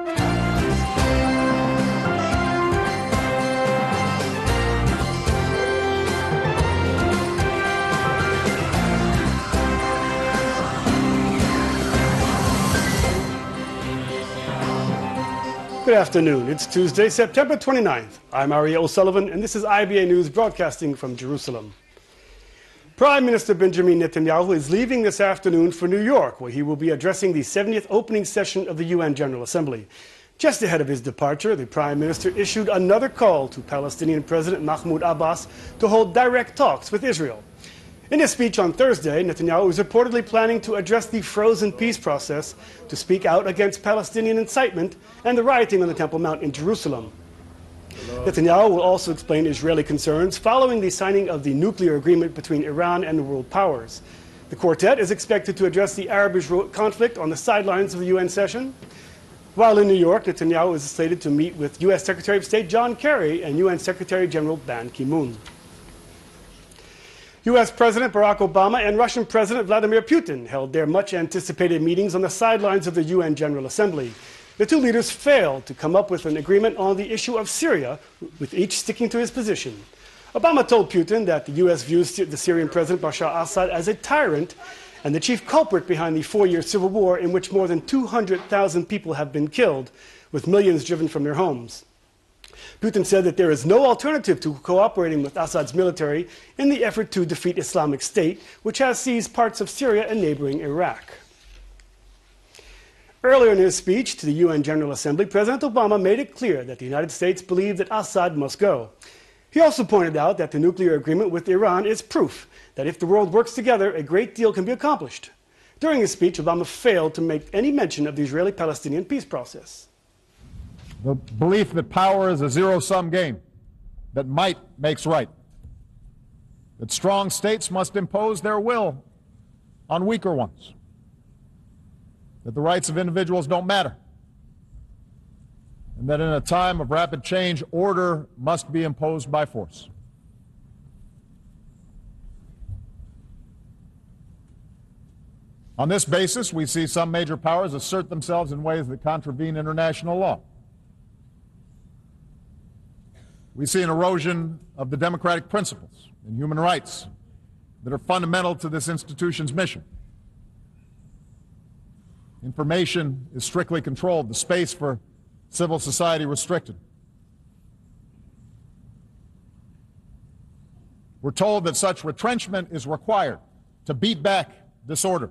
Good afternoon. It's Tuesday, September 29th. I'm Ariel O'Sullivan, and this is IBA News broadcasting from Jerusalem. Prime Minister Benjamin Netanyahu is leaving this afternoon for New York, where he will be addressing the 70th opening session of the UN General Assembly. Just ahead of his departure, the Prime Minister issued another call to Palestinian President Mahmoud Abbas to hold direct talks with Israel. In his speech on Thursday, Netanyahu is reportedly planning to address the frozen peace process to speak out against Palestinian incitement and the rioting on the Temple Mount in Jerusalem. Netanyahu will also explain Israeli concerns following the signing of the nuclear agreement between Iran and the world powers. The quartet is expected to address the Arab-Israel conflict on the sidelines of the UN session. While in New York, Netanyahu is slated to meet with U.S. Secretary of State John Kerry and UN Secretary General Ban Ki-moon. U.S. President Barack Obama and Russian President Vladimir Putin held their much-anticipated meetings on the sidelines of the UN General Assembly. The two leaders failed to come up with an agreement on the issue of Syria, with each sticking to his position. Obama told Putin that the U.S. views the Syrian President Bashar Assad as a tyrant and the chief culprit behind the four-year civil war in which more than 200,000 people have been killed, with millions driven from their homes. Putin said that there is no alternative to cooperating with Assad's military in the effort to defeat Islamic State, which has seized parts of Syria and neighboring Iraq. Earlier in his speech to the UN General Assembly, President Obama made it clear that the United States believed that Assad must go. He also pointed out that the nuclear agreement with Iran is proof that if the world works together, a great deal can be accomplished. During his speech, Obama failed to make any mention of the Israeli-Palestinian peace process. The belief that power is a zero-sum game, that might makes right, that strong states must impose their will on weaker ones, that the rights of individuals don't matter, and that in a time of rapid change, order must be imposed by force. On this basis, we see some major powers assert themselves in ways that contravene international law. We see an erosion of the democratic principles and human rights that are fundamental to this institution's mission. Information is strictly controlled, the space for civil society restricted. We're told that such retrenchment is required to beat back disorder,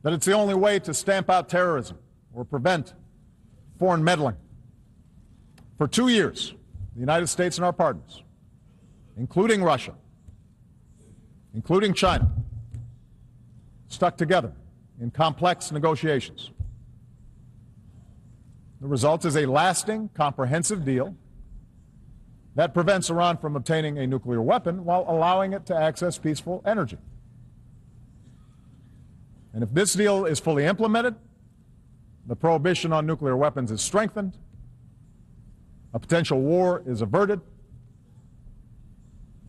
that it's the only way to stamp out terrorism or prevent foreign meddling. For 2 years, the United States and our partners, including Russia, including China, stuck together in complex negotiations. The result is a lasting, comprehensive deal that prevents Iran from obtaining a nuclear weapon while allowing it to access peaceful energy. And if this deal is fully implemented, the prohibition on nuclear weapons is strengthened, a potential war is averted,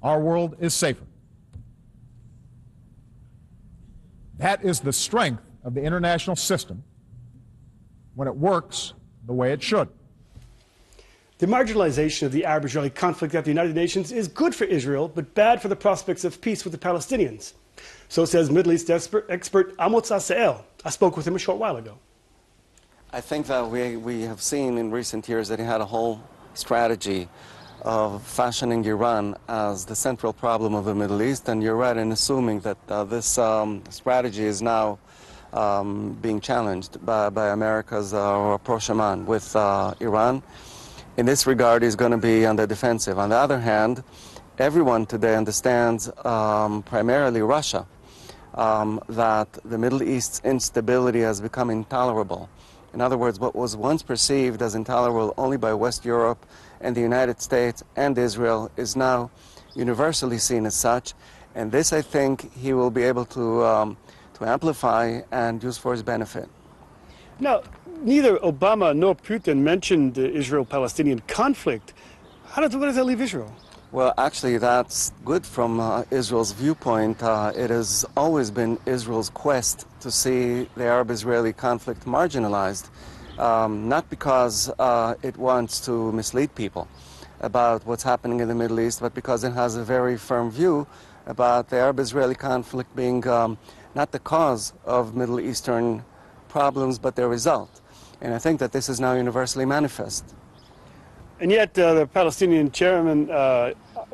our world is safer. That is the strength of the international system when it works the way it should. The marginalization of the Arab-Israeli conflict at the United Nations is good for Israel, but bad for the prospects of peace with the Palestinians. So says Middle East expert Amos Assael. I spoke with him a short while ago. I think that we have seen in recent years that he had a whole strategy of fashioning Iran as the central problem of the Middle East, and you're right in assuming that this strategy is now being challenged by America's rapprochement with Iran. In this regard, he's going to be on the defensive. On the other hand, everyone today understands, primarily Russia, that the Middle East's instability has become intolerable. In other words, what was once perceived as intolerable only by West Europe and the United States and Israel is now universally seen as such. And this, I think, he will be able to amplify and use for his benefit. Now, neither Obama nor Putin mentioned the Israel-Palestinian conflict. What does that leave Israel? Well, actually, that's good from Israel's viewpoint. It has always been Israel's quest to see the Arab-Israeli conflict marginalized. not because it wants to mislead people about what's happening in the Middle East, but because it has a very firm view about the Arab-Israeli conflict being not the cause of Middle Eastern problems, but their result. And I think that this is now universally manifest. And yet the Palestinian chairman,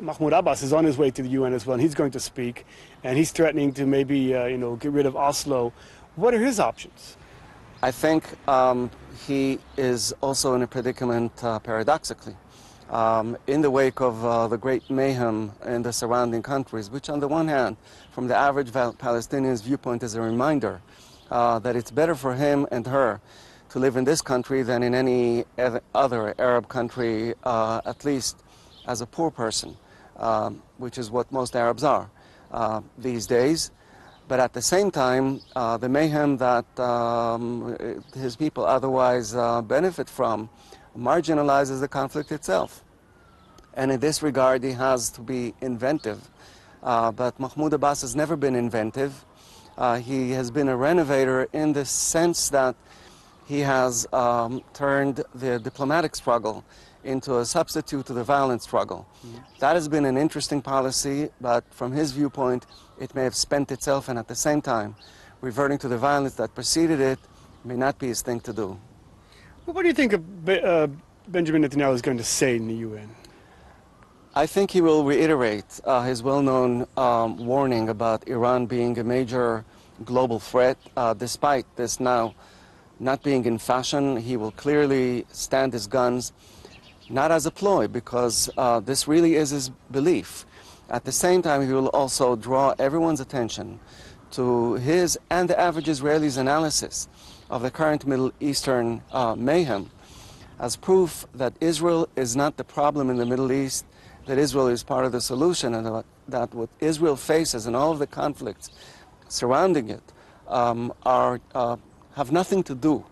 Mahmoud Abbas, is on his way to the UN as well, and he's going to speak, and he's threatening to maybe get rid of Oslo. What are his options? I think he is also in a predicament, paradoxically, in the wake of the great mayhem in the surrounding countries, which on the one hand, from the average Palestinian's viewpoint, is a reminder that it's better for him and her to live in this country than in any other Arab country, at least as a poor person, which is what most Arabs are these days. But at the same time, the mayhem that his people otherwise benefit from marginalizes the conflict itself. And in this regard, he has to be inventive. But Mahmoud Abbas has never been inventive. He has been a renovator in the sense that he has turned the diplomatic struggle into a substitute to the violent struggle. That has been an interesting policy, but from his viewpoint, it may have spent itself, and at the same time, reverting to the violence that preceded it may not be his thing to do. Well, what do you think Benjamin Netanyahu is going to say in the UN? I think he will reiterate his well-known warning about Iran being a major global threat. Despite this now not being in fashion, he will clearly stand his guns, not as a ploy, because this really is his belief. At the same time, he will also draw everyone's attention to his and the average Israeli's analysis of the current Middle Eastern mayhem as proof that Israel is not the problem in the Middle East, that Israel is part of the solution, and that what Israel faces and all of the conflicts surrounding it have nothing to do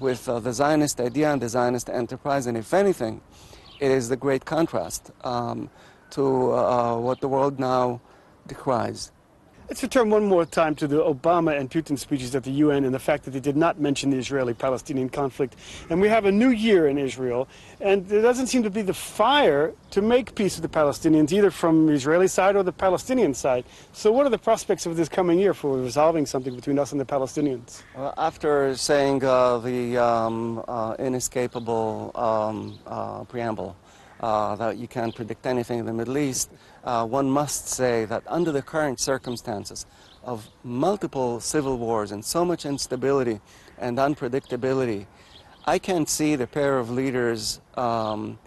with the Zionist idea and the Zionist enterprise, and if anything, it is the great contrast to what the world now decries. Let's return one more time to the Obama and Putin speeches at the UN and the fact that they did not mention the Israeli-Palestinian conflict. And we have a new year in Israel, and there doesn't seem to be the fire to make peace with the Palestinians, either from the Israeli side or the Palestinian side. So what are the prospects of this coming year for resolving something between us and the Palestinians? After saying the inescapable preamble, that you can't predict anything in the Middle East, one must say that under the current circumstances of multiple civil wars and so much instability and unpredictability, I can't see the pair of leaders on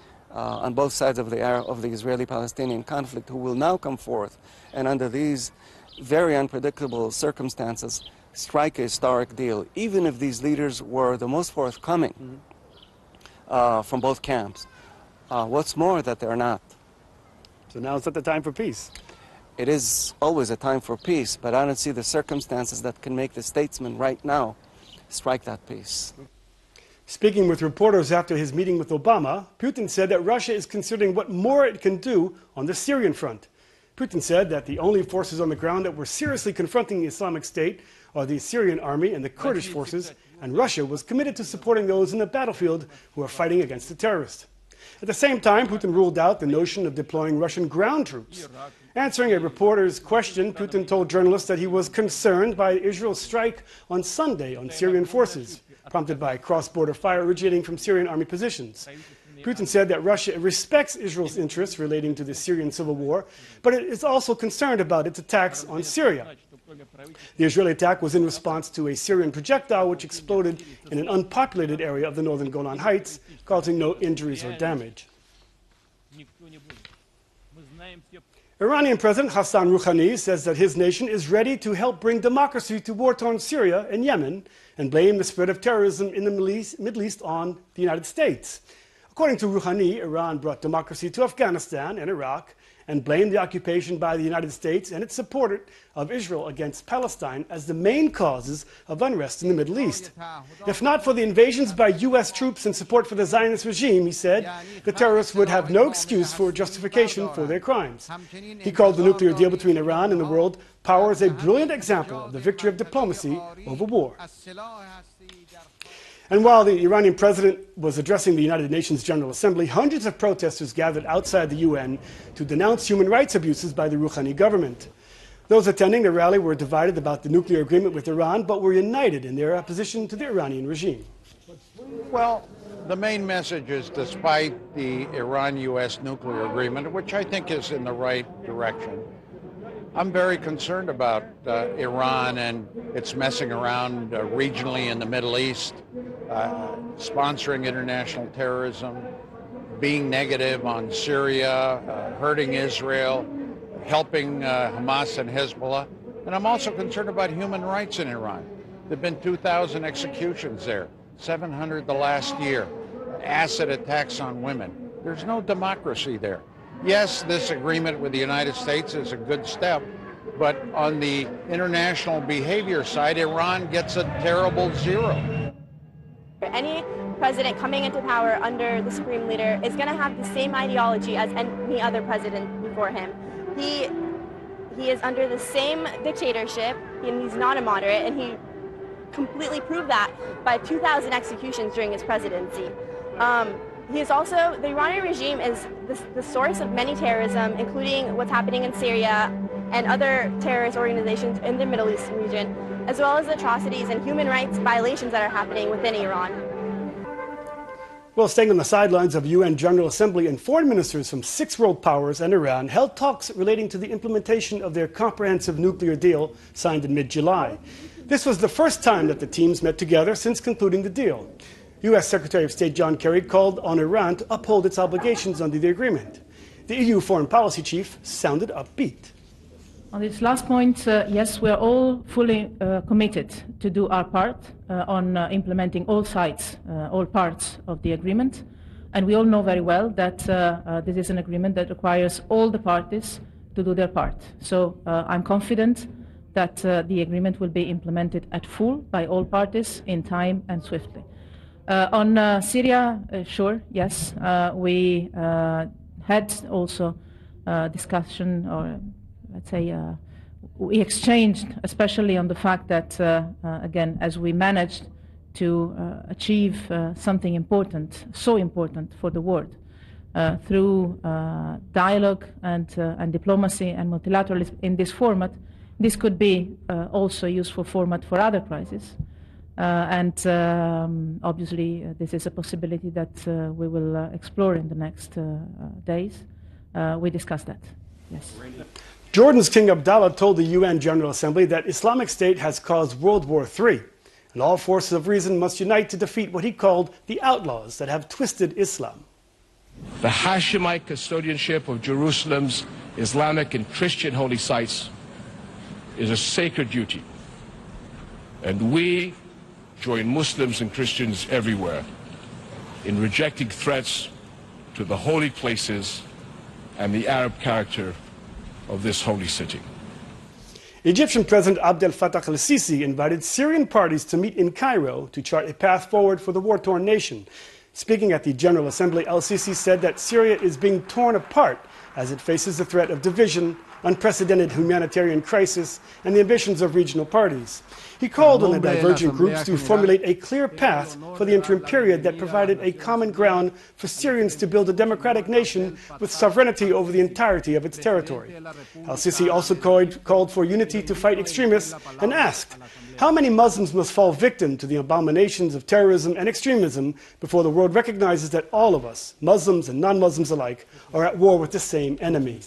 both sides of the Israeli-Palestinian conflict who will now come forth and under these very unpredictable circumstances strike a historic deal, even if these leaders were the most forthcoming from both camps. What's more, that they're not. So now it's not the time for peace. It is always a time for peace, but I don't see the circumstances that can make the statesman right now strike that peace. Speaking with reporters after his meeting with Obama, Putin said that Russia is considering what more it can do on the Syrian front. Putin said that the only forces on the ground that were seriously confronting the Islamic State are the Syrian army and the Kurdish forces, and Russia was committed to supporting those in the battlefield who are fighting against the terrorists. At the same time, Putin ruled out the notion of deploying Russian ground troops. Answering a reporter's question, Putin told journalists that he was concerned by Israel's strike on Sunday on Syrian forces, prompted by cross-border fire originating from Syrian army positions. Putin said that Russia respects Israel's interests relating to the Syrian civil war, but it is also concerned about its attacks on Syria. The Israeli attack was in response to a Syrian projectile which exploded in an unpopulated area of the northern Golan Heights, causing no injuries or damage. Iranian President Hassan Rouhani says that his nation is ready to help bring democracy to war-torn Syria and Yemen and blame the spread of terrorism in the Middle East on the United States. According to Rouhani, Iran brought democracy to Afghanistan and Iraq and blamed the occupation by the United States and its support of Israel against Palestine as the main causes of unrest in the Middle East. If not for the invasions by U.S. troops and support for the Zionist regime, he said, the terrorists would have no excuse for justification for their crimes. He called the nuclear deal between Iran and the world power as a brilliant example of the victory of diplomacy over war. And while the Iranian president was addressing the United Nations General Assembly, hundreds of protesters gathered outside the UN to denounce human rights abuses by the Rouhani government. Those attending the rally were divided about the nuclear agreement with Iran, but were united in their opposition to the Iranian regime. Well, the main message is, despite the Iran-U.S. nuclear agreement, which I think is in the right direction, I'm very concerned about Iran and its messing around regionally in the Middle East, sponsoring international terrorism, being negative on Syria, hurting Israel, helping Hamas and Hezbollah. And I'm also concerned about human rights in Iran. There have been 2,000 executions there, 700 the last year, acid attacks on women. There's no democracy there. Yes, this agreement with the United States is a good step, but on the international behavior side, Iran gets a terrible zero. Any president coming into power under the Supreme Leader is going to have the same ideology as any other president before him. He is under the same dictatorship, and he's not a moderate, and he completely proved that by 2,000 executions during his presidency. He is also, the Iranian regime is the source of many terrorism, including what's happening in Syria and other terrorist organizations in the Middle East region, as well as atrocities and human rights violations that are happening within Iran. Well, staying on the sidelines of UN General Assembly, and foreign ministers from 6 world powers and Iran held talks relating to the implementation of their comprehensive nuclear deal signed in mid-July. This was the first time that the teams met together since concluding the deal. U.S. Secretary of State John Kerry called on Iran to uphold its obligations under the agreement. The EU foreign policy chief sounded upbeat. On this last point, yes, we are all fully committed to do our part on implementing all sides, all parts of the agreement. And we all know very well that this is an agreement that requires all the parties to do their part. So I'm confident that the agreement will be implemented at full by all parties in time and swiftly. On Syria, sure, yes, we had also discussion, or let's say we exchanged, especially on the fact that, again, as we managed to achieve something important, so important for the world, through dialogue and diplomacy and multilateralism in this format, this could be also a useful format for other crises. Obviously, this is a possibility that we will explore in the next days. We discussed that, yes. Jordan's King Abdallah told the UN General Assembly that Islamic State has caused World War III, and all forces of reason must unite to defeat what he called the outlaws that have twisted Islam. The Hashemite custodianship of Jerusalem's Islamic and Christian holy sites is a sacred duty, and we join Muslims and Christians everywhere in rejecting threats to the holy places and the Arab character of this holy city. Egyptian President Abdel Fattah el-Sisi invited Syrian parties to meet in Cairo to chart a path forward for the war-torn nation. Speaking at the General Assembly, el-Sisi said that Syria is being torn apart as it faces the threat of division, unprecedented humanitarian crisis, and the ambitions of regional parties. He called on the divergent groups to formulate a clear path for the interim period that provided a common ground for Syrians to build a democratic nation with sovereignty over the entirety of its territory. El-Sisi also called for unity to fight extremists and asked, how many Muslims must fall victim to the abominations of terrorism and extremism before the world recognizes that all of us, Muslims and non-Muslims alike, are at war with the same enemy?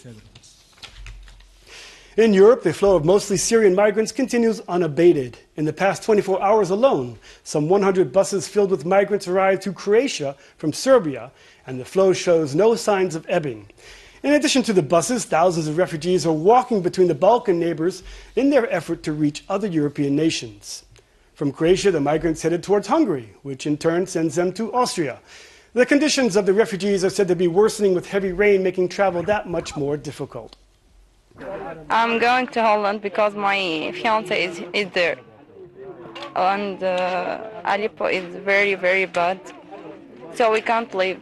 In Europe, the flow of mostly Syrian migrants continues unabated. In the past 24 hours alone, some 100 buses filled with migrants arrived to Croatia from Serbia, and the flow shows no signs of ebbing. In addition to the buses, thousands of refugees are walking between the Balkan neighbors in their effort to reach other European nations. From Croatia, the migrants headed towards Hungary, which in turn sends them to Austria. The conditions of the refugees are said to be worsening, with heavy rain making travel that much more difficult. I'm going to Holland because my fiance is there, and Aleppo is very, very bad. so we can't live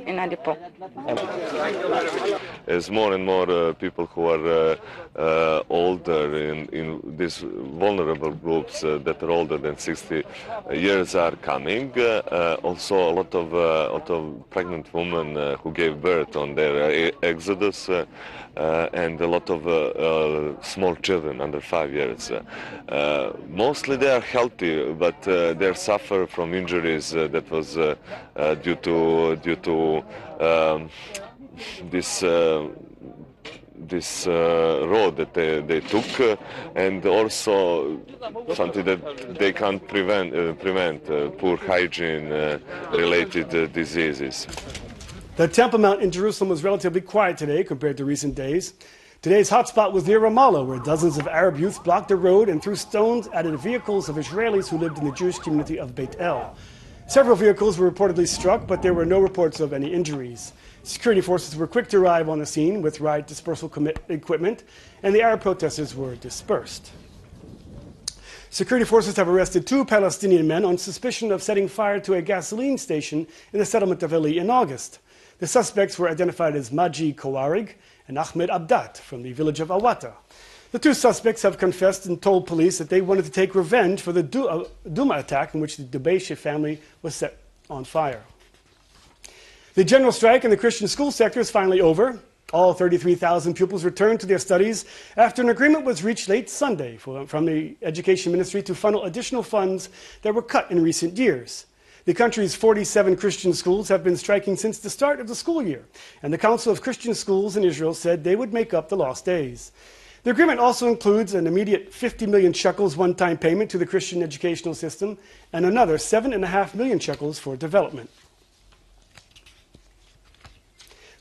in Aleppo. As more and more people who are older in these vulnerable groups that are older than 60 years are coming, also a lot of pregnant women who gave birth on their exodus, and a lot of small children under 5 years. Mostly they are healthy, but they suffer from injuries that was due to this road that they took, and also something that they can't prevent poor hygiene related diseases. The Temple Mount in Jerusalem was relatively quiet today compared to recent days. Today's hotspot was near Ramallah, where dozens of Arab youth blocked the road and threw stones at the vehicles of Israelis who lived in the Jewish community of Beit El. Several vehicles were reportedly struck, but there were no reports of any injuries. Security forces were quick to arrive on the scene with riot dispersal equipment, and the Arab protesters were dispersed. Security forces have arrested 2 Palestinian men on suspicion of setting fire to a gasoline station in the settlement of Eli in August. The suspects were identified as Maji Kawarig and Ahmed Abdat from the village of Awata. The 2 suspects have confessed and told police that they wanted to take revenge for the Duma attack in which the Dubeishi family was set on fire. The general strike in the Christian school sector is finally over. All 33,000 pupils returned to their studies after an agreement was reached late Sunday from the Education Ministry to funnel additional funds that were cut in recent years. The country's 47 Christian schools have been striking since the start of the school year, and the Council of Christian Schools in Israel said they would make up the lost days. The agreement also includes an immediate 50 million shekels one-time payment to the Christian educational system and another 7.5 million shekels for development.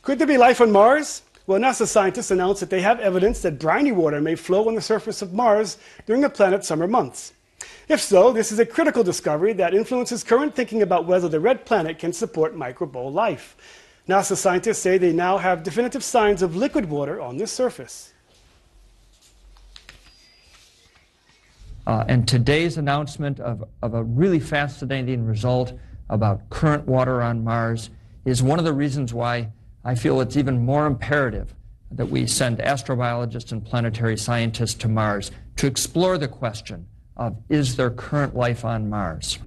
Could there be life on Mars? Well, NASA scientists announced that they have evidence that briny water may flow on the surface of Mars during the planet's summer months. If so, this is a critical discovery that influences current thinking about whether the red planet can support microbial life. NASA scientists say they now have definitive signs of liquid water on this surface. And today's announcement of a really fascinating result about current water on Mars is one of the reasons why I feel it's even more imperative that we send astrobiologists and planetary scientists to Mars to explore the question of, is there current life on Mars?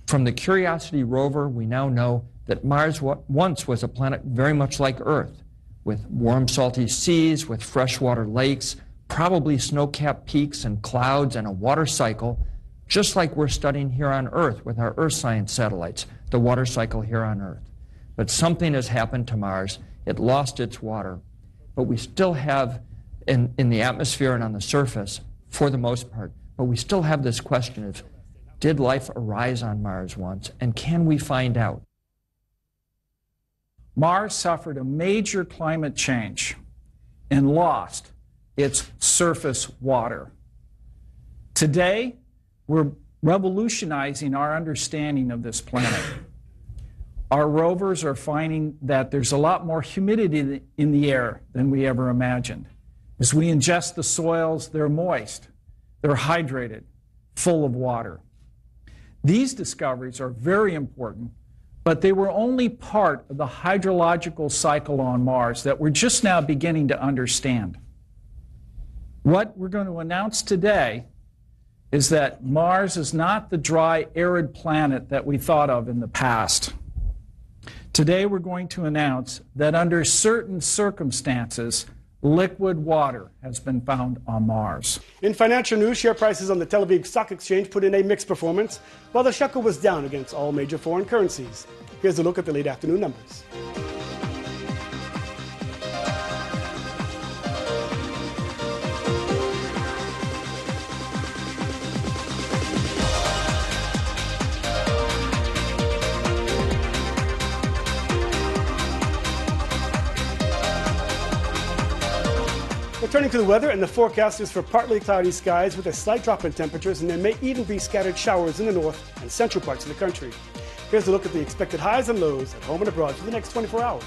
From the Curiosity rover, we now know that Mars once was a planet very much like Earth, with warm, salty seas, with freshwater lakes, probably snow-capped peaks and clouds and a water cycle, just like we're studying here on Earth with our Earth science satellites, the water cycle here on Earth. But something has happened to Mars. It lost its water. But we still have, in the atmosphere and on the surface, for the most part, but we still have this question of, did life arise on Mars once, and can we find out? Mars suffered a major climate change and lost its surface water. Today, we're revolutionizing our understanding of this planet. Our rovers are finding that there's a lot more humidity in the air than we ever imagined. As we ingest the soils, they're moist, they're hydrated, full of water. These discoveries are very important, but they were only part of the hydrological cycle on Mars that we're just now beginning to understand. What we're going to announce today is that Mars is not the dry, arid planet that we thought of in the past. Today we're going to announce that under certain circumstances, liquid water has been found on Mars. In financial news, share prices on the Tel Aviv Stock Exchange put in a mixed performance, while the shekel was down against all major foreign currencies. Here's a look at the late afternoon numbers. Turning to the weather, and the forecast is for partly cloudy skies with a slight drop in temperatures, and there may even be scattered showers in the north and central parts of the country. Here's a look at the expected highs and lows at home and abroad for the next 24 hours.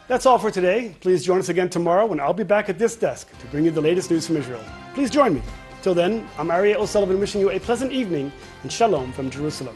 That's all for today. Please join us again tomorrow when I'll be back at this desk to bring you the latest news from Israel. Please join me. Till then, I'm Aryeh O'Sullivan wishing you a pleasant evening and shalom from Jerusalem.